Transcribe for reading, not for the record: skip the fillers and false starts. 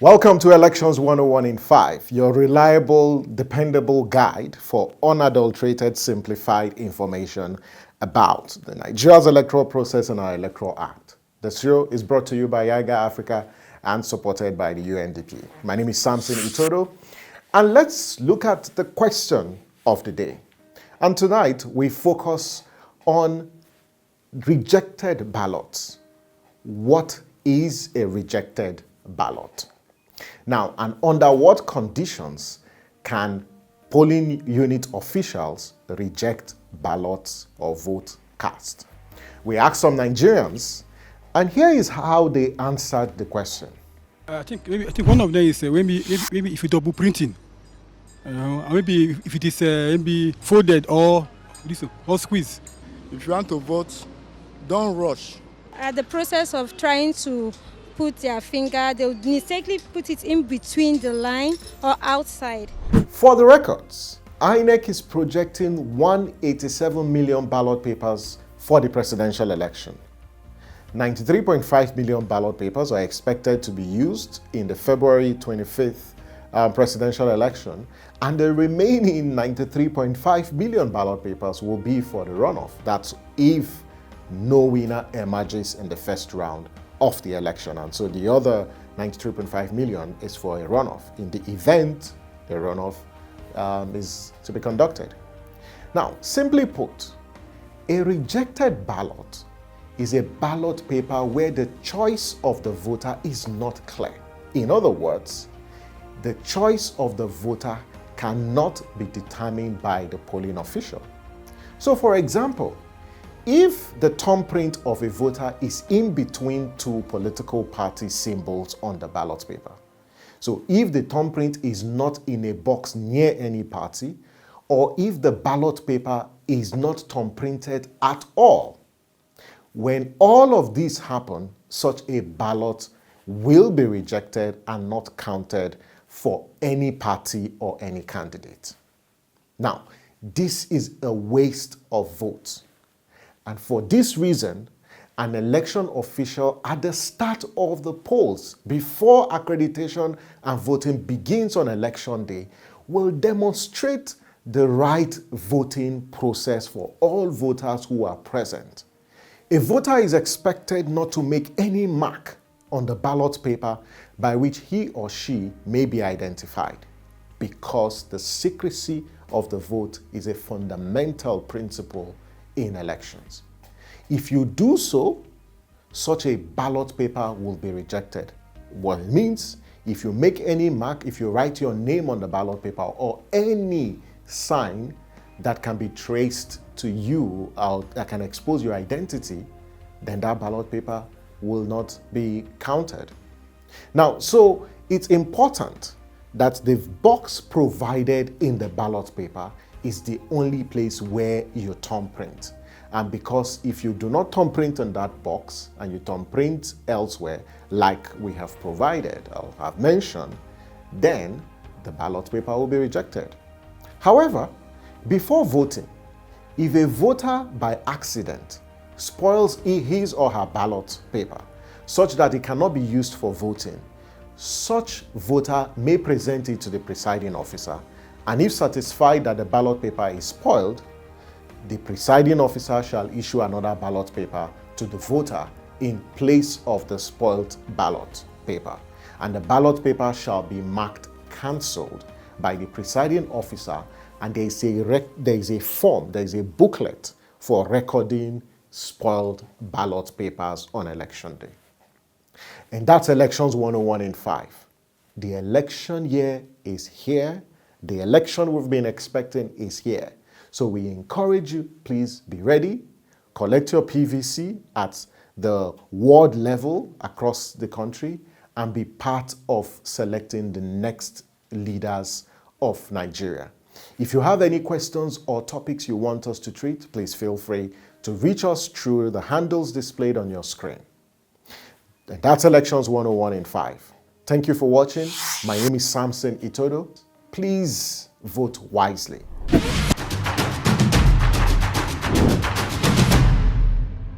Welcome to Elections 101 in 5, your reliable, dependable guide for unadulterated, simplified information about the Nigeria's electoral process and our electoral act. The show is brought to you by YIGA Africa and supported by the UNDP. My name is Samson Itodo, and let's look at the question of the day. And tonight, we focus on rejected ballots. What is a rejected ballot? Now, and under what conditions can polling unit officials reject ballots or vote cast? We asked some Nigerians, and here is how they answered the question. I think one of them is maybe if it's double printing, maybe if it is maybe folded or squeeze. If you want to vote, don't rush. At the process of trying to put their finger, they would mistakenly put it in between the line or outside. For the records, INEC is projecting 187 million ballot papers for the presidential election. 93.5 million ballot papers are expected to be used in the February 25th presidential election, and the remaining 93.5 million ballot papers will be for the runoff. That's if no winner emerges in the first round of the election, and so the other 93.5 million is for a runoff in the event a runoff is to be conducted. Now, simply put, a rejected ballot is a ballot paper where the choice of the voter is not clear. In other words, the choice of the voter cannot be determined by the polling official. So, for example, if the thumbprint of a voter is in between two political party symbols on the ballot paper, so if the thumbprint is not in a box near any party, or if the ballot paper is not thumbprinted at all, when all of these happen, such a ballot will be rejected and not counted for any party or any candidate. Now, this is a waste of votes. And for this reason, an election official at the start of the polls, before accreditation and voting begins on election day, will demonstrate the right voting process for all voters who are present. A voter is expected not to make any mark on the ballot paper by which he or she may be identified, because the secrecy of the vote is a fundamental principle in elections. If you do so, such a ballot paper will be rejected. What it means, if you make any mark, if you write your name on the ballot paper or any sign that can be traced to you or that can expose your identity, then that ballot paper will not be counted. Now, so it's important that the box provided in the ballot paper is the only place where you thumbprint. And because if you do not thumbprint in that box and you thumbprint elsewhere, like we have provided or have mentioned, then the ballot paper will be rejected. However, before voting, if a voter by accident spoils his or her ballot paper such that it cannot be used for voting, such voter may present it to the presiding officer, and if satisfied that the ballot paper is spoiled, the presiding officer shall issue another ballot paper to the voter in place of the spoiled ballot paper, and the ballot paper shall be marked cancelled by the presiding officer, and there is a form, there is a booklet for recording spoiled ballot papers on election day. And that's Elections 101 in 5. The election year is here. The election we've been expecting is here. So we encourage you, please be ready. Collect your PVC at the ward level across the country and be part of selecting the next leaders of Nigeria. If you have any questions or topics you want us to treat, please feel free to reach us through the handles displayed on your screen. And that's Elections 101 in 5. Thank you for watching. My name is Samson Itodo. Please vote wisely.